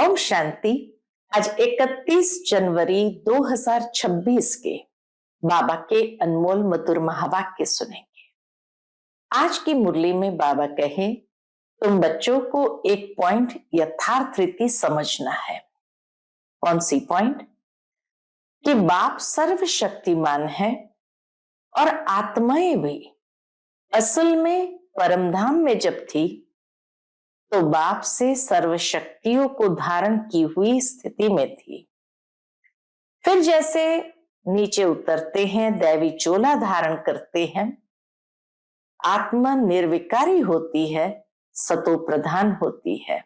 ओम शांति। आज 31 जनवरी 2026 के बाबा के अनमोल मधुर महावाक्य सुनेंगे। आज की मुरली में बाबा कहे, तुम बच्चों को एक पॉइंट यथार्थ रीति समझना है। कौन सी पॉइंट? कि बाप सर्वशक्तिमान है और आत्माएं भी असल में परमधाम में जब थी तो बाप से सर्वशक्तियों को धारण की हुई स्थिति में थी। फिर जैसे नीचे उतरते हैं, दैवी चोला धारण करते हैं, आत्मा निर्विकारी होती है, सतो प्रधान होती है।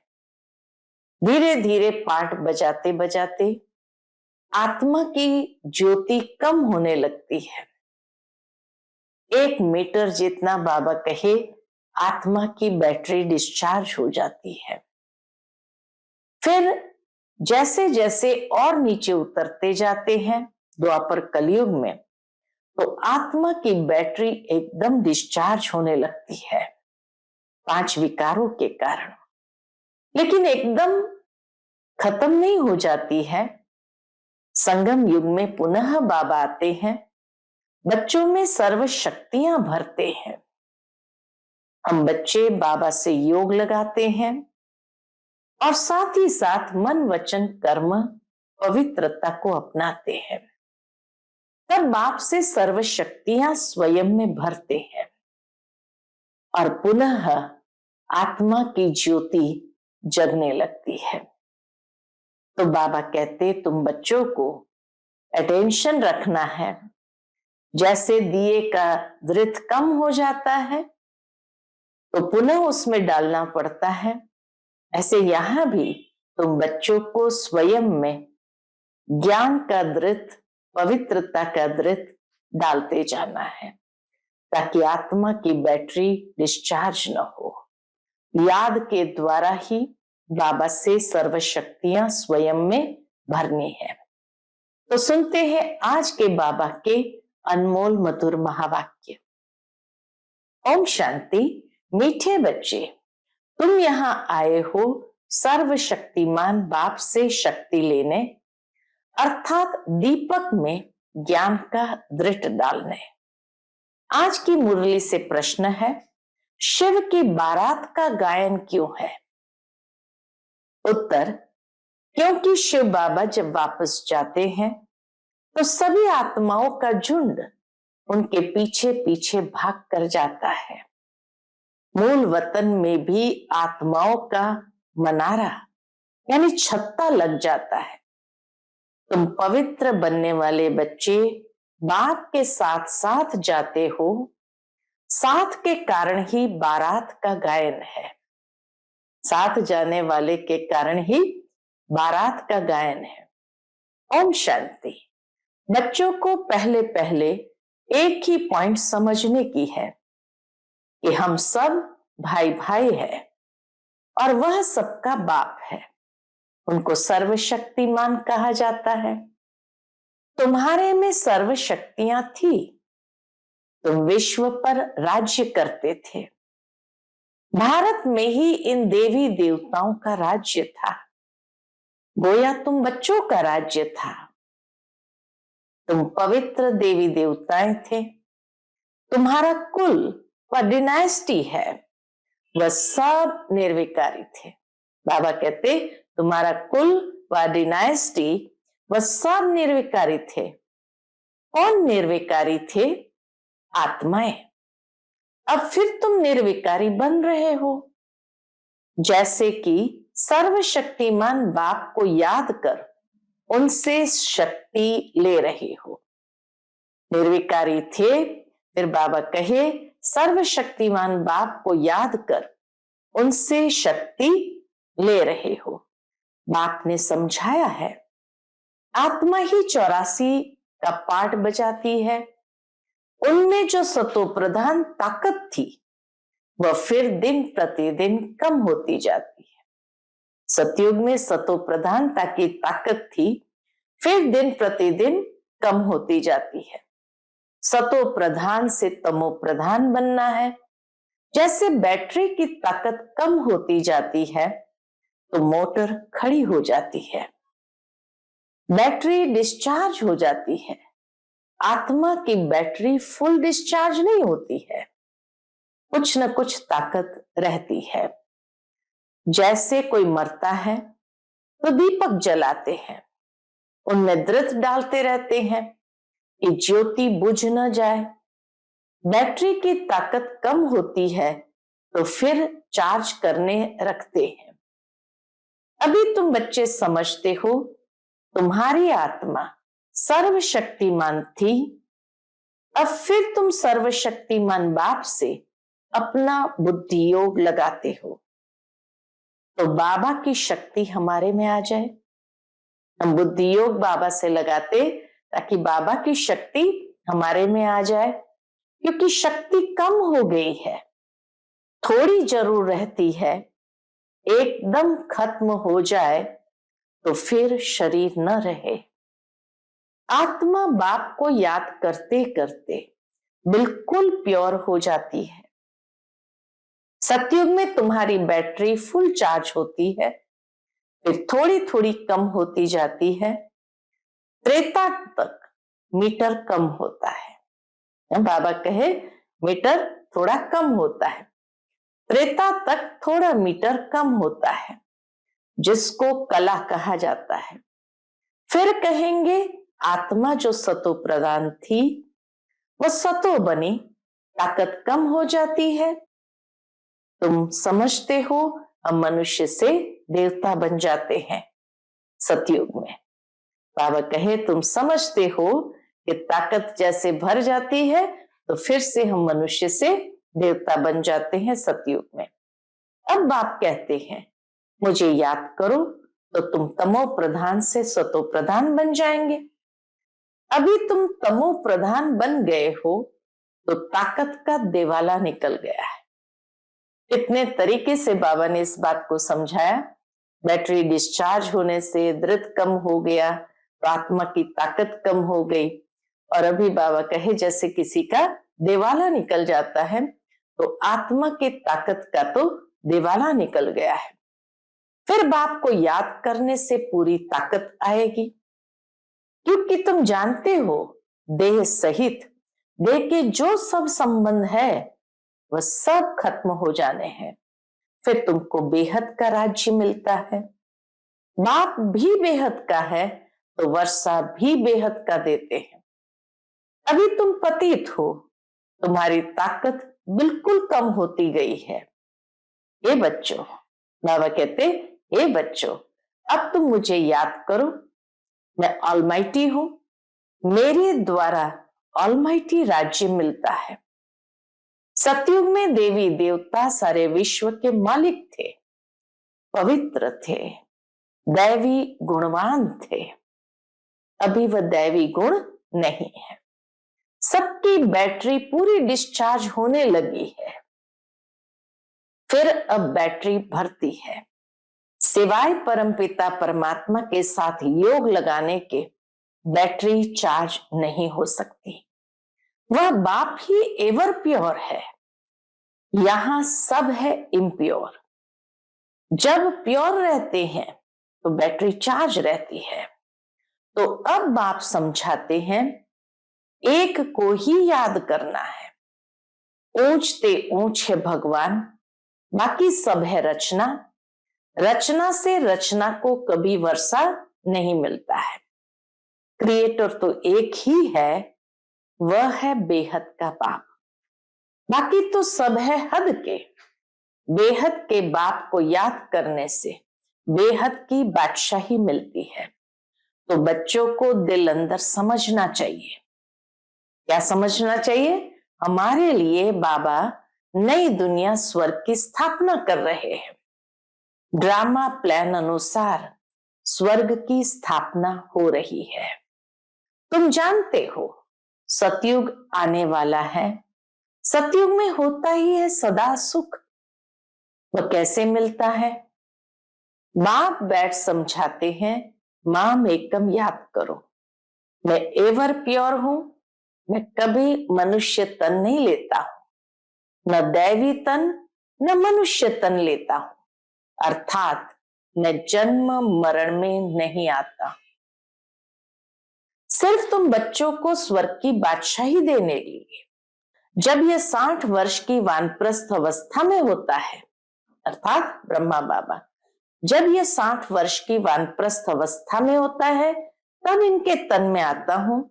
धीरे धीरे पाठ बजाते बजाते आत्मा की ज्योति कम होने लगती है। 1 मीटर जितना बाबा कहे आत्मा की बैटरी डिस्चार्ज हो जाती है। फिर जैसे जैसे और नीचे उतरते जाते हैं द्वापर कलयुग में, तो आत्मा की बैटरी एकदम डिस्चार्ज होने लगती है 5 विकारों के कारण। लेकिन एकदम खत्म नहीं हो जाती है। संगम युग में पुनः बाबा आते हैं, बच्चों में सर्व शक्तियां भरते हैं। हम बच्चे बाबा से योग लगाते हैं और साथ ही साथ मन वचन कर्म पवित्रता को अपनाते हैं। तब बाप से सर्व शक्तियां स्वयं में भरते हैं और पुनः आत्मा की ज्योति जगने लगती है। तो बाबा कहते, तुम बच्चों को अटेंशन रखना है। जैसे दिए का दृत कम हो जाता है तो पुनः उसमें डालना पड़ता है, ऐसे यहां भी तुम बच्चों को स्वयं में ज्ञान का दृत, पवित्रता का दृत डालते जाना है, ताकि आत्मा की बैटरी डिस्चार्ज न हो। याद के द्वारा ही बाबा से सर्व शक्तियां स्वयं में भरनी है। तो सुनते हैं आज के बाबा के अनमोल मधुर महावाक्य। ओम शांति। मीठे बच्चे, तुम यहां आए हो सर्वशक्तिमान बाप से शक्ति लेने, अर्थात दीपक में ज्ञान का दृढ़ डालने। आज की मुरली से प्रश्न है, शिव की बारात का गायन क्यों है? उत्तर, क्योंकि शिव बाबा जब वापस जाते हैं तो सभी आत्माओं का झुंड उनके पीछे पीछे भाग कर जाता है। मूल वतन में भी आत्माओं का मनारा यानी छत्ता लग जाता है। तुम पवित्र बनने वाले बच्चे बाप के साथ साथ जाते हो, साथ के कारण ही बारात का गायन है। साथ जाने वाले के कारण ही बारात का गायन है। ओम शांति। बच्चों को पहले पहले एक ही पॉइंट समझने की है कि हम सब भाई भाई है और वह सबका बाप है। उनको सर्वशक्तिमान कहा जाता है। तुम्हारे में सर्व शक्तियां थी, तुम विश्व पर राज्य करते थे। भारत में ही इन देवी देवताओं का राज्य था, गोया तुम बच्चों का राज्य था। तुम पवित्र देवी देवताएं थे। तुम्हारा कुल व डिनाइस्टी है, वह सब निर्विकारी थे। बाबा कहते, तुम्हारा कुल व डिनाइस्टी वह सब निर्विकारी थे। कौन निर्विकारी थे? आत्माएं। अब फिर तुम निर्विकारी बन रहे हो। जैसे कि सर्वशक्तिमान बाप को याद कर उनसे शक्ति ले रहे हो। निर्विकारी थे, फिर बाबा कहे सर्वशक्तिमान बाप को याद कर उनसे शक्ति ले रहे हो। बाप ने समझाया है, आत्मा ही 84 का पाठ बजाती है। उनमें जो सतो प्रधान ताकत थी वह फिर दिन प्रतिदिन कम होती जाती है। सतयुग में सतो प्रधानता की ताकत थी, फिर दिन प्रतिदिन कम होती जाती है। सतो प्रधान से तमो प्रधान बनना है। जैसे बैटरी की ताकत कम होती जाती है तो मोटर खड़ी हो जाती है, बैटरी डिस्चार्ज हो जाती है। आत्मा की बैटरी फुल डिस्चार्ज नहीं होती है, कुछ न कुछ ताकत रहती है। जैसे कोई मरता है तो दीपक जलाते हैं, उनमें दृढ़ डालते रहते हैं कि ज्योति बुझ न जाए। बैटरी की ताकत कम होती है तो फिर चार्ज करने रखते हैं। अभी तुम बच्चे समझते हो तुम्हारी आत्मा सर्वशक्तिमान थी, अब फिर तुम सर्वशक्तिमान बाप से अपना बुद्धि योग लगाते हो तो बाबा की शक्ति हमारे में आ जाए। हम बुद्धि योग बाबा से लगाते ताकि बाबा की शक्ति हमारे में आ जाए, क्योंकि शक्ति कम हो गई है, थोड़ी जरूर रहती है, एकदम खत्म हो जाए तो फिर शरीर न रहे। आत्मा बाप को याद करते करते बिल्कुल प्योर हो जाती है। सतयुग में तुम्हारी बैटरी फुल चार्ज होती है, फिर थोड़ी थोड़ी कम होती जाती है। त्रेता तक मीटर कम होता है। बाबा कहे मीटर थोड़ा कम होता है, त्रेता तक थोड़ा मीटर कम होता है, जिसको कला कहा जाता है। फिर कहेंगे आत्मा जो सतो प्रधान थी वह सतो बनी, ताकत कम हो जाती है। तुम समझते हो हम मनुष्य से देवता बन जाते हैं सतयुग में। बाबा कहे तुम समझते हो कि ताकत जैसे भर जाती है तो फिर से हम मनुष्य से देवता बन जाते हैं सतयुग में। अब बाप कहते हैं मुझे याद करो तो तुम तमो प्रधान से सतो प्रधान बन जाएंगे। अभी तुम तमो प्रधान बन गए हो तो ताकत का देवाला निकल गया है। कितने तरीके से बाबा ने इस बात को समझाया। बैटरी डिस्चार्ज होने से दृढ़ कम हो गया तो आत्मा की ताकत कम हो गई। और अभी बाबा कहे जैसे किसी का देवाला निकल जाता है तो आत्मा की ताकत का तो देवाला निकल गया है। फिर बाप को याद करने से पूरी ताकत आएगी, क्योंकि तुम जानते हो देह सहित देह के जो सब संबंध है वह सब खत्म हो जाने हैं। फिर तुमको बेहद का राज्य मिलता है। बाप भी बेहद का है तो वर्षा भी बेहद का देते हैं। अभी तुम पतित हो, तुम्हारी ताकत बिल्कुल कम होती गई है। ये बच्चों, बाबा कहते हे बच्चों, अब तुम मुझे याद करो, मैं ऑलमाइटी हूं, मेरे द्वारा ऑलमाइटी राज्य मिलता है। सतयुग में देवी देवता सारे विश्व के मालिक थे, पवित्र थे, दैवी गुणवान थे। अभी वह दैवी गुण नहीं है। सबकी बैटरी पूरी डिस्चार्ज होने लगी है, फिर अब बैटरी भरती है। सिवाय परमपिता परमात्मा के साथ योग लगाने के बैटरी चार्ज नहीं हो सकती। वह बाप ही एवर प्योर है, यहां सब है इम्प्योर। जब प्योर रहते हैं तो बैटरी चार्ज रहती है। तो अब बाप समझाते हैं एक को ही याद करना है। ऊंचते ऊंच है भगवान, बाकी सब है रचना। रचना से रचना को कभी वर्षा नहीं मिलता है। क्रिएटर तो एक ही है, वह है बेहद का बाप। बाकी तो सब है हद के। बेहद के बाप को याद करने से बेहद की बादशाही मिलती है। तो बच्चों को दिल अंदर समझना चाहिए। क्या समझना चाहिए? हमारे लिए बाबा नई दुनिया स्वर्ग की स्थापना कर रहे हैं। ड्रामा प्लान अनुसार स्वर्ग की स्थापना हो रही है। तुम जानते हो सतयुग आने वाला है। सतयुग में होता ही है सदा सुख। वह कैसे मिलता है? बाप बैठ समझाते हैं, माम एकम याद करो, मैं एवर प्योर हूं, मैं कभी मनुष्य तन नहीं लेता हूं, न दैवी तन न मनुष्य तन लेता हूं। अर्थात मैं जन्म मरण में नहीं आता। सिर्फ तुम बच्चों को स्वर्ग की बादशाही देने लिए जब यह 60 वर्ष की वानप्रस्थ अवस्था में होता है, अर्थात ब्रह्मा बाबा जब यह 60 वर्ष की वानप्रस्थ अवस्था में होता है, तब इनके तन में आता हूं।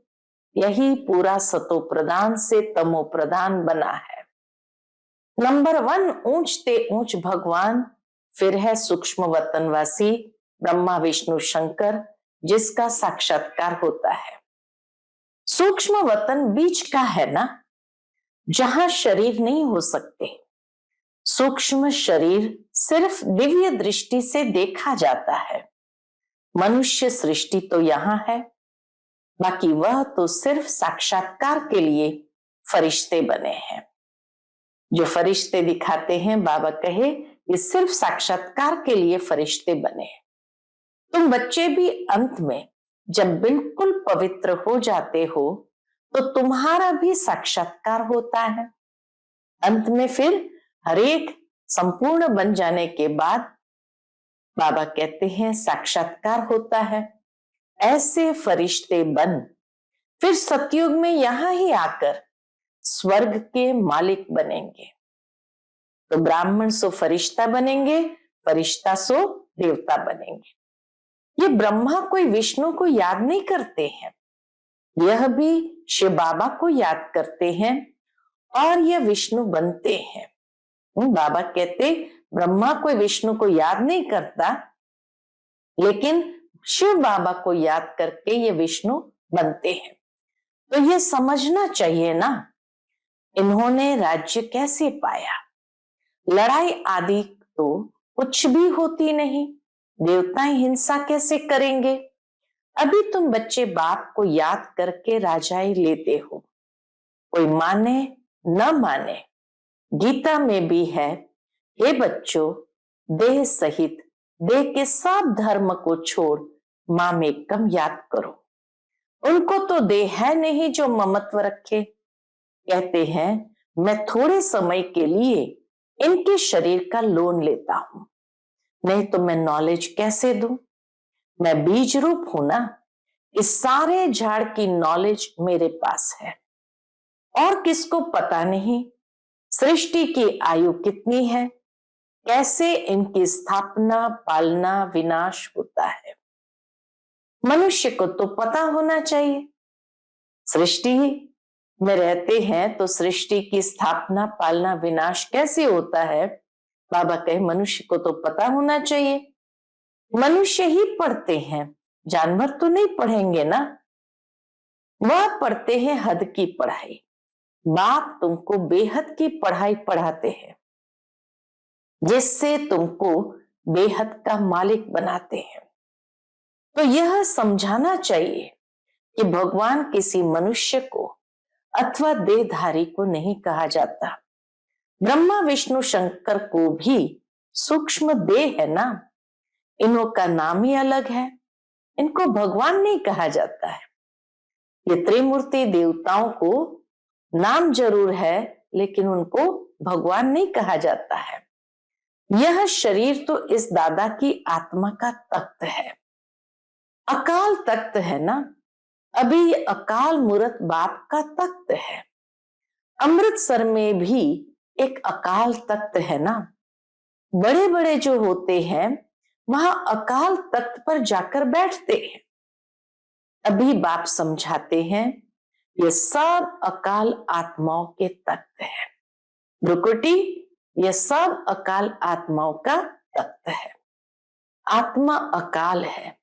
यही पूरा सतो प्रधान से तमो प्रधान बना है। नंबर 1 ऊंचते ऊंच भगवान, फिर है सूक्ष्म वतनवासी ब्रह्मा विष्णु शंकर, जिसका साक्षात्कार होता है। सूक्ष्म वतन बीच का है ना, जहां शरीर नहीं हो सकते। सूक्ष्म शरीर सिर्फ दिव्य दृष्टि से देखा जाता है। मनुष्य सृष्टि तो यहां है, बाकी वह तो सिर्फ साक्षात्कार के लिए फरिश्ते बने हैं। जो फरिश्ते दिखाते हैं, बाबा कहे ये सिर्फ साक्षात्कार के लिए फरिश्ते बने हैं। तुम बच्चे भी अंत में जब बिल्कुल पवित्र हो जाते हो, तो तुम्हारा भी साक्षात्कार होता है। अंत में फिर हरेक संपूर्ण बन जाने के बाद बाबा कहते हैं साक्षात्कार होता है। ऐसे फरिश्ते बन फिर सतयुग में यहां ही आकर स्वर्ग के मालिक बनेंगे। तो ब्राह्मण सो फरिश्ता बनेंगे, फरिश्ता सो देवता बनेंगे। ये ब्रह्मा कोई विष्णु को याद नहीं करते हैं, यह भी शिव बाबा को याद करते हैं और यह विष्णु बनते हैं। बाबा कहते ब्रह्मा कोई विष्णु को याद नहीं करता, लेकिन शिव बाबा को याद करके ये विष्णु बनते हैं। तो ये समझना चाहिए ना, इन्होंने राज्य कैसे पाया। लड़ाई आदि तो कुछ भी होती नहीं, देवताएं हिंसा कैसे करेंगे। अभी तुम बच्चे बाप को याद करके राजाई लेते हो, कोई माने न माने। गीता में भी है, हे बच्चों देह सहित देह के सब धर्म को छोड़ मां में कम याद करो। उनको तो देह है नहीं जो ममत्व रखे। कहते हैं मैं थोड़े समय के लिए इनके शरीर का लोन लेता हूं, नहीं तो मैं नॉलेज कैसे दूं। मैं बीज रूप हूं ना, इस सारे झाड़ की नॉलेज मेरे पास है। और किसको पता नहीं सृष्टि की आयु कितनी है, कैसे इनकी स्थापना पालना विनाश होता है। मनुष्य को तो पता होना चाहिए, सृष्टि में रहते हैं तो सृष्टि की स्थापना पालना विनाश कैसे होता है। बाबा कहे मनुष्य को तो पता होना चाहिए। मनुष्य ही पढ़ते हैं, जानवर तो नहीं पढ़ेंगे ना। वह पढ़ते हैं हद की पढ़ाई, बाप तुमको बेहद की पढ़ाई पढ़ाते हैं, जिससे तुमको बेहद का मालिक बनाते हैं। तो यह समझाना चाहिए कि भगवान किसी मनुष्य को अथवा देहधारी को नहीं कहा जाता। ब्रह्मा विष्णु शंकर को भी सूक्ष्म देह है ना, इन्हों का नाम ही अलग है, इनको भगवान नहीं कहा जाता है। ये त्रिमूर्ति देवताओं को नाम जरूर है, लेकिन उनको भगवान नहीं कहा जाता है। यह शरीर तो इस दादा की आत्मा का तख्त है, अकाल तख्त है ना। अभी अकाल मूर्त बाप का तख्त है। अमृतसर में भी एक अकाल तख्त है ना। बड़े बड़े जो होते हैं वहां अकाल तख्त पर जाकर बैठते हैं। अभी बाप समझाते हैं ये सब अकाल आत्माओं के तख्त है। भ्रुकुटी ये सब अकाल आत्माओं का तख्त है। आत्मा अकाल है,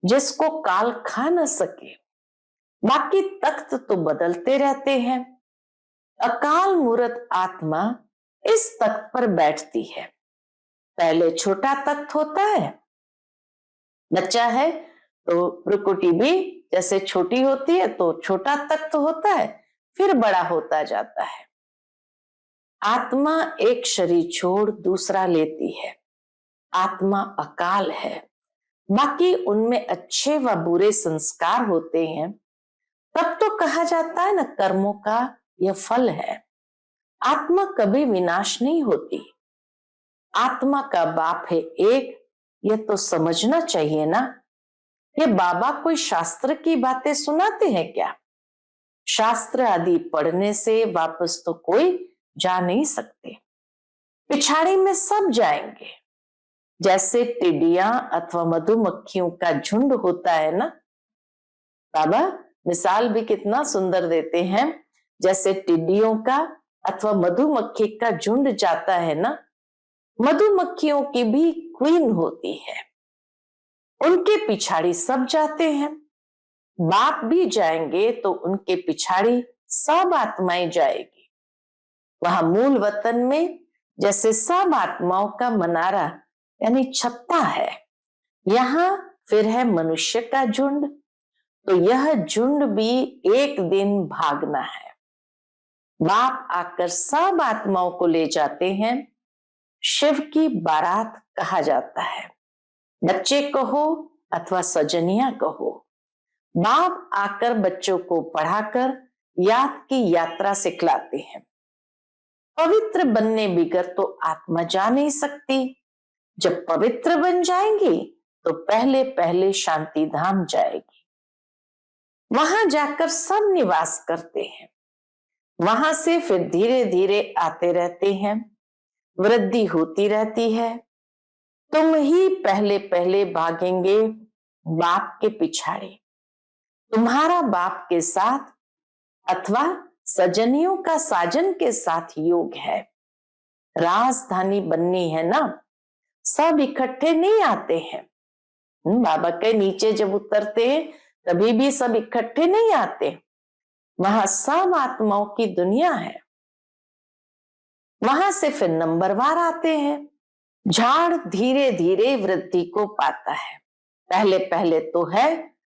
जिसको काल खा न सके। बाकी तख्त तो बदलते रहते हैं। अकाल मूर्त आत्मा इस तख्त पर बैठती है। पहले छोटा तख्त होता है, बच्चा है तो भ्रुकुटी भी जैसे छोटी होती है तो छोटा तख्त होता है, फिर बड़ा होता जाता है। आत्मा एक शरीर छोड़ दूसरा लेती है। आत्मा अकाल है, बाकी उनमें अच्छे व बुरे संस्कार होते हैं, तब तो कहा जाता है ना कर्मों का यह फल है। आत्मा कभी विनाश नहीं होती। आत्मा का बाप है एक, ये तो समझना चाहिए ना, ये बाबा कोई शास्त्र की बातें सुनाते हैं क्या? शास्त्र आदि पढ़ने से वापस तो कोई जा नहीं सकते, पिछाड़ी में सब जाएंगे। जैसे टिड्डियां अथवा मधुमक्खियों का झुंड होता है ना, बाबा मिसाल भी कितना सुंदर देते हैं। जैसे टिड्डियों का अथवा मधुमक्खी का झुंड जाता है ना, मधुमक्खियों की भी क्वीन होती है, उनके पिछाड़ी सब जाते हैं। बाप भी जाएंगे तो उनके पिछाड़ी सब आत्माएं जाएगी। वहां मूल वतन में जैसे सब आत्माओं का मनारा यानी छत्ता है, यहां फिर है मनुष्य का झुंड। तो यह झुंड भी एक दिन भागना है। बाप आकर सब आत्माओं को ले जाते हैं। शिव की बारात कहा जाता है। बच्चे कहो अथवा सजनिया कहो, बाप आकर बच्चों को पढ़ाकर याद की यात्रा सिखलाते हैं। पवित्र बनने बिगर तो आत्मा जा नहीं सकती। जब पवित्र बन जाएंगी तो पहले पहले शांति धाम जाएगी। वहां जाकर सब निवास करते हैं। वहां से फिर धीरे धीरे आते रहते हैं, वृद्धि होती रहती है। तुम ही पहले पहले भागेंगे बाप के पिछाड़े। तुम्हारा बाप के साथ अथवा सजनियों का साजन के साथ योग है। राजधानी बननी है ना, सब इकट्ठे नहीं आते हैं। बाबा के नीचे जब उतरते हैं तभी भी सब इकट्ठे नहीं आते। वहां सब आत्माओं की दुनिया है। वहां से फिर नंबरवार आते हैं। झाड़ धीरे धीरे वृद्धि को पाता है। पहले पहले तो है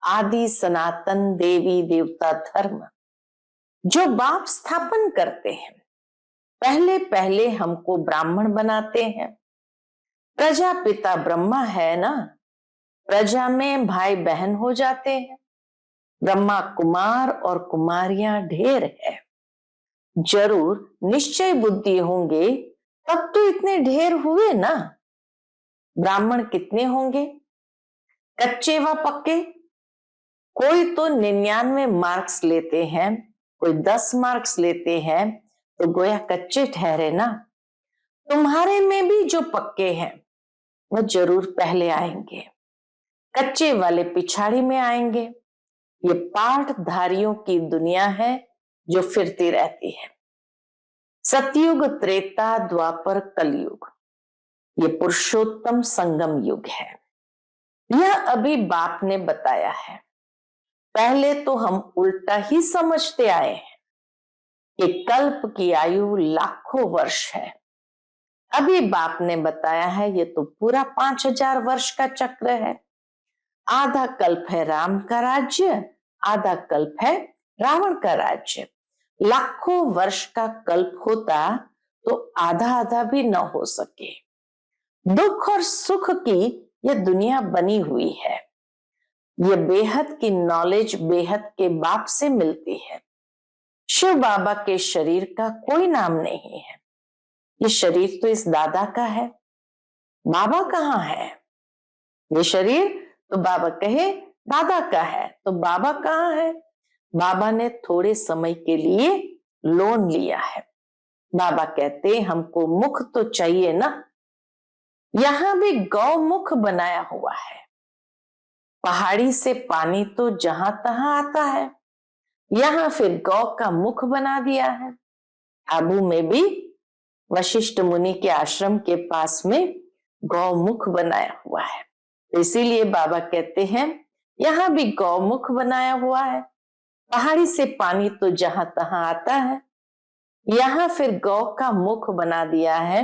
आदि सनातन देवी देवता धर्म जो बाप स्थापन करते हैं। पहले पहले हमको ब्राह्मण बनाते हैं। प्रजापिता ब्रह्मा है ना, प्रजा में भाई बहन हो जाते हैं। ब्रह्मा कुमार और कुमारियां ढेर है। जरूर निश्चय बुद्धि होंगे तब तो इतने ढेर हुए ना। ब्राह्मण कितने होंगे, कच्चे व पक्के? कोई तो 99 मार्क्स लेते हैं, कोई 10 मार्क्स लेते हैं, तो गोया कच्चे ठहरे ना। तुम्हारे में भी जो पक्के हैं वो जरूर पहले आएंगे, कच्चे वाले पिछाड़ी में आएंगे। ये पाठधारियों की दुनिया है जो फिरती रहती है। सतयुग, त्रेता, द्वापर, कलयुग, ये पुरुषोत्तम संगम युग है। यह अभी बाप ने बताया है। पहले तो हम उल्टा ही समझते आए हैं कि कल्प की आयु लाखों वर्ष है। अभी बाप ने बताया है ये तो पूरा 5000 वर्ष का चक्र है। आधा कल्प है राम का राज्य, आधा कल्प है रावण का राज्य। लाखों वर्ष का कल्प होता तो आधा आधा भी न हो सके। दुख और सुख की यह दुनिया बनी हुई है। ये बेहद की नॉलेज बेहद के बाप से मिलती है। शिव बाबा के शरीर का कोई नाम नहीं है। ये शरीर तो इस दादा का है। बाबा कहाँ है? ये शरीर तो बाबा कहे दादा का है, तो बाबा कहाँ है? बाबा ने थोड़े समय के लिए लोन लिया है। बाबा कहते हमको मुख तो चाहिए ना। यहां भी गौमुख बनाया हुआ है। पहाड़ी से पानी तो जहां तहां आता है, यहां फिर गौ का मुख बना दिया है। आबू में भी वशिष्ठ मुनि के आश्रम के पास में गौमुख बनाया हुआ है। इसीलिए बाबा कहते हैं यहां भी गौमुख बनाया हुआ है। पहाड़ी से पानी तो जहां तहां आता है, यहां फिर गौ का मुख बना दिया है,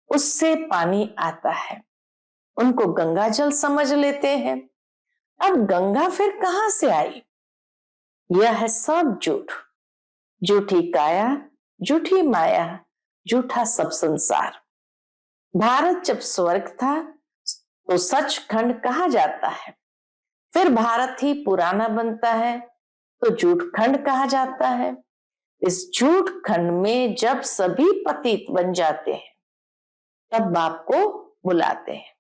उससे पानी आता है। उनको गंगा जल समझ लेते हैं। अब गंगा फिर कहां से आई? यह है सब झूठ। झूठी काया, झूठी माया, झूठा सब संसार। भारत जब स्वर्ग था तो सचखंड कहा जाता है। फिर भारत ही पुराना बनता है तो झूठ खंड कहा जाता है। इस झूठ खंड में जब सभी पतित बन जाते हैं तब बाप को बुलाते हैं।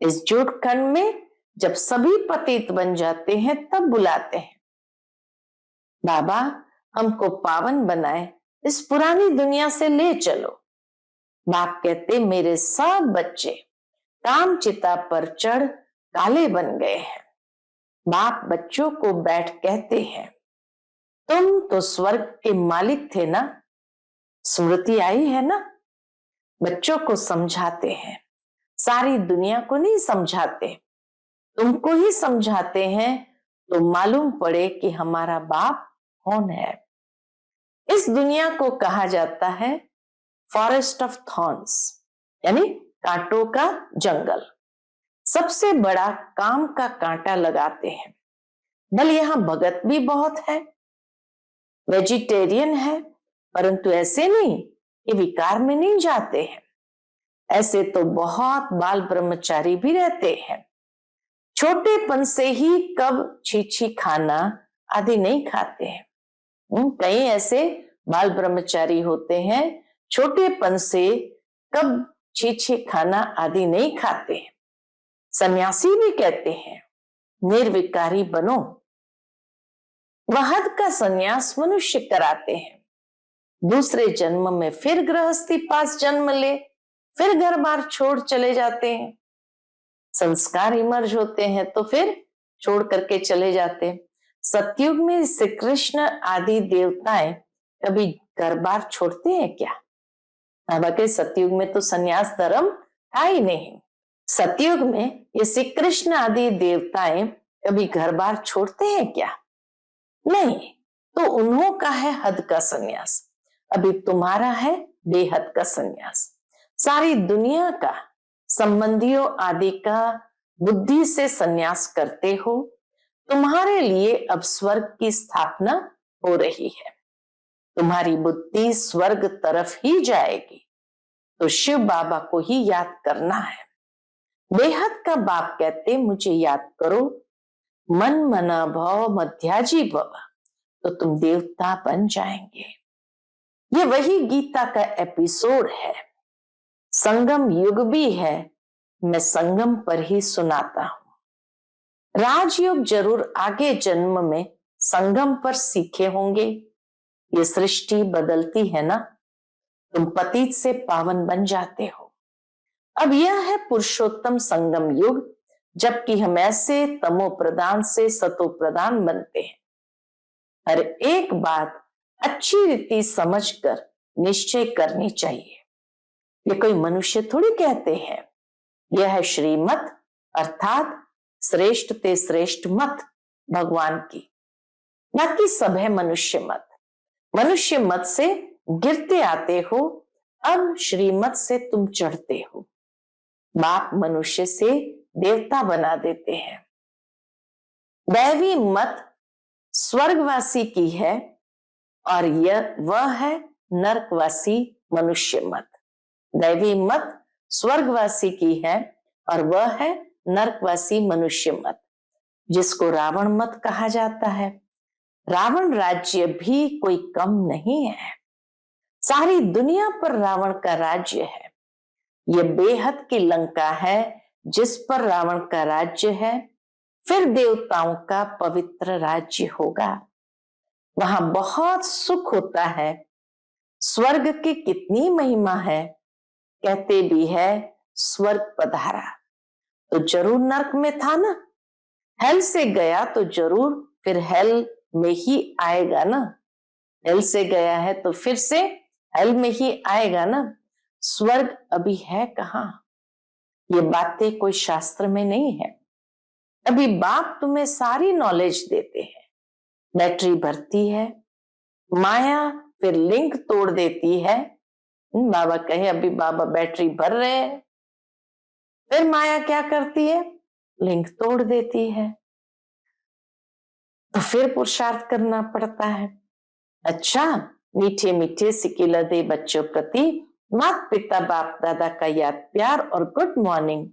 इस झूठ खंड में जब सभी पतित बन जाते हैं तब बुलाते हैं, बाबा हमको पावन बनाए, इस पुरानी दुनिया से ले चलो। बाप कहते मेरे सब बच्चे काम चिता पर चढ़ काले बन गए हैं। बाप बच्चों को बैठ कहते हैं, तुम तो स्वर्ग के मालिक थे ना, स्मृति आई है ना। बच्चों को समझाते हैं, सारी दुनिया को नहीं समझाते, तुमको ही समझाते हैं तो मालूम पड़े कि हमारा बाप कौन है। इस दुनिया को कहा जाता है फॉरेस्ट ऑफ थॉर्न्स, यानी कांटों का जंगल। सबसे बड़ा काम का कांटा लगाते हैं। भले यहां भगत भी बहुत है, वेजिटेरियन है, परंतु ऐसे नहीं कि विकार में नहीं जाते हैं। ऐसे तो बहुत बाल ब्रह्मचारी भी रहते हैं, छोटेपन से ही कब छीछी खाना आदि नहीं खाते हैं। कई ऐसे बाल ब्रह्मचारी होते हैं, छोटेपन से कब छीछी खाना आदि नहीं खाते हैं। सन्यासी भी कहते हैं निर्विकारी बनो। वहद का सन्यास मनुष्य कराते हैं, दूसरे जन्म में फिर गृहस्थी पास जन्म ले, फिर घर बार छोड़ चले जाते हैं। संस्कार इमर्ज होते हैं तो फिर छोड़ करके चले जाते हैं। सतयुग में श्री कृष्ण आदि देवताएं कभी घर बार छोड़ते हैं क्या? बाबा के सतयुग में तो सन्यास धर्म था ही नहीं। सतयुग में ये श्री कृष्ण आदि देवताएं कभी घर बार छोड़ते हैं क्या? नहीं। तो उन्हों का है हद का सन्यास, अभी तुम्हारा है बेहद का सन्यास। सारी दुनिया का, संबंधियों आदि का बुद्धि से सन्यास करते हो। तुम्हारे लिए अब स्वर्ग की स्थापना हो रही है, तुम्हारी बुद्धि स्वर्ग तरफ ही जाएगी, तो शिव बाबा को ही याद करना है। बेहद का बाप कहते मुझे याद करो, मन मना भव मध्याजी भव, तो तुम देवता बन जाएंगे। ये वही गीता का एपिसोड है, संगम युग भी है, मैं संगम पर ही सुनाता हूं। राजयोग जरूर आगे जन्म में संगम पर सीखे होंगे। ये सृष्टि बदलती है ना, तुम पतित से पावन बन जाते हो। अब यह है पुरुषोत्तम संगम युग, जबकि हम ऐसे तमो प्रदान से सतो प्रदान बनते हैं। हर एक बात अच्छी रीति समझकर निश्चय करनी चाहिए। ये कोई मनुष्य थोड़ी कहते हैं, यह है श्रीमत अर्थात श्रेष्ठ ते श्रेष्ठ मत भगवान की, बाकी सब है मनुष्य मत। मनुष्य मत से गिरते आते हो, अब श्रीमत से तुम चढ़ते हो। बाप मनुष्य से देवता बना देते हैं। दैवी मत स्वर्गवासी की है और यह वह है नरकवासी मनुष्य मत। दैवी मत स्वर्गवासी की है और वह है नरकवासी मनुष्य मत, जिसको रावण मत कहा जाता है। रावण राज्य भी कोई कम नहीं है, सारी दुनिया पर रावण का राज्य है। यह बेहद की लंका है जिस पर रावण का राज्य है, फिर देवताओं का पवित्र राज्य होगा। वहां बहुत सुख होता है। स्वर्ग की कितनी महिमा है, कहते भी है स्वर्ग पधारा, तो जरूर नरक में था ना। हेल से गया तो जरूर फिर हेल में ही आएगा ना। हेल से गया है तो फिर से हेल में ही आएगा ना। स्वर्ग अभी है कहाँ? ये बातें कोई शास्त्र में नहीं है। अभी बाप तुम्हें सारी नॉलेज देते हैं। बैटरी भरती है, माया फिर लिंक तोड़ देती है। बाबा कहे अभी बाबा बैटरी भर रहे हैं, फिर माया क्या करती है? लिंक तोड़ देती है, तो फिर पुरुषार्थ करना पड़ता है। अच्छा, मीठे मीठे सिकिला दे बच्चों प्रति माता पिता बाप दादा का याद प्यार और गुड मॉर्निंग।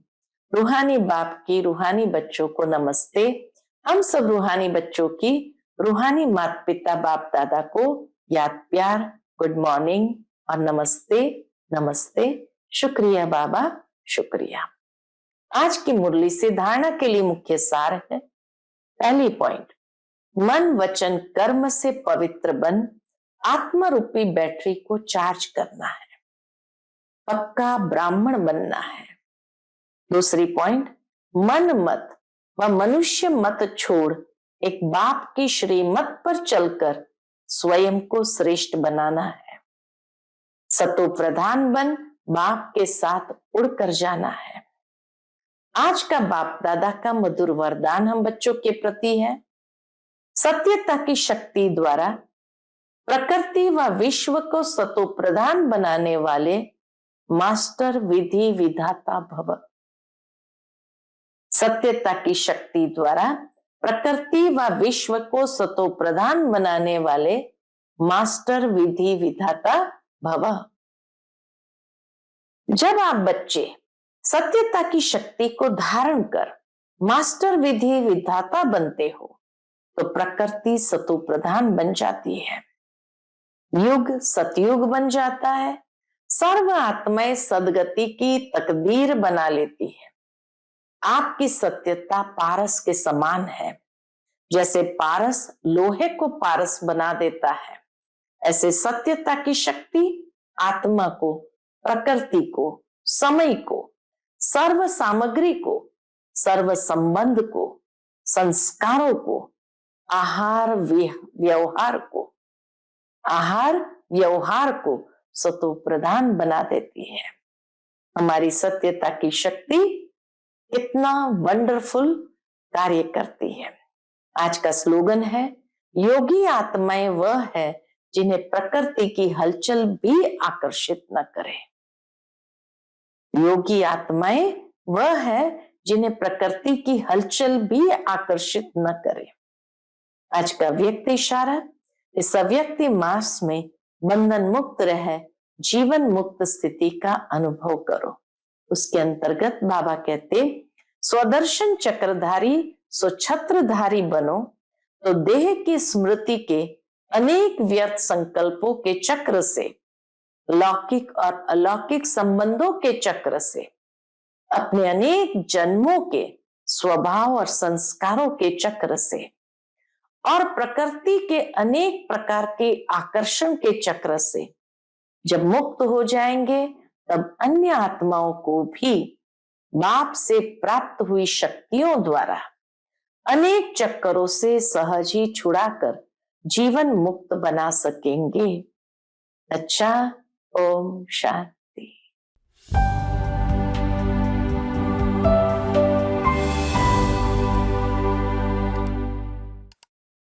रूहानी बाप की रूहानी बच्चों को नमस्ते। हम सब रूहानी बच्चों की रूहानी माता पिता बाप दादा को याद प्यार, गुड मॉर्निंग और नमस्ते नमस्ते। शुक्रिया बाबा, शुक्रिया। आज की मुरली से धारणा के लिए मुख्य सार है। पहली पॉइंट, मन वचन कर्म से पवित्र बन आत्मा रूपी बैटरी को चार्ज करना है, पक्का ब्राह्मण बनना है। दूसरी पॉइंट, मन मत व मनुष्य मत छोड़ एक बाप की श्रीमत पर चलकर स्वयं को श्रेष्ठ बनाना है। सतो प्रधान बन बाप के साथ उड़कर जाना है। आज का बाप दादा का मधुर वरदान हम बच्चों के प्रति है। सत्यता की शक्ति द्वारा प्रकृति व विश्व को सतो प्रधान बनाने वाले मास्टर विधि विधाता भव। सत्यता की शक्ति द्वारा प्रकृति व विश्व को सतो प्रधान बनाने वाले मास्टर विधि विधाता भव। जब आप बच्चे सत्यता की शक्ति को धारण कर मास्टर विधि विधाता बनते हो तो प्रकृति सतो प्रधान बन जाती है, युग सतयुग बन जाता है, सर्व आत्माएं सदगति की तकदीर बना लेती है। आपकी सत्यता पारस के समान है। जैसे पारस लोहे को पारस बना देता है, ऐसे सत्यता की शक्ति आत्मा को, प्रकृति को, समय को, सर्व सामग्री को, सर्व संबंध को, संस्कारों को, आहार व्यवहार को सतो प्रधान बना देती है। हमारी सत्यता की शक्ति कितना वंडरफुल कार्य करती है। आज का स्लोगन है, योगी आत्माएं वह है जिन्हें प्रकृति की हलचल भी आकर्षित न करे। योगी आत्माएं वह है जिन्हें प्रकृति की हलचल भी आकर्षित न करे। आज का व्यक्ति इशारा, इस अव्यक्ति मास में बंधन मुक्त रह जीवन मुक्त स्थिति का अनुभव करो। उसके अंतर्गत बाबा कहते, स्वदर्शन चक्रधारी स्वछत्रधारी बनो तो देह की स्मृति के अनेक व्यर्थ संकल्पों के चक्र से, लौकिक और अलौकिक संबंधों के चक्र से, अपने अनेक जन्मों के स्वभाव और संस्कारों के चक्र से और प्रकृति के अनेक प्रकार के आकर्षण के चक्र से जब मुक्त हो जाएंगे, तब अन्य आत्माओं को भी बाप से प्राप्त हुई शक्तियों द्वारा अनेक चक्करों से सहज ही छुड़ाकर जीवन मुक्त बना सकेंगे। अच्छा, ओम शांति।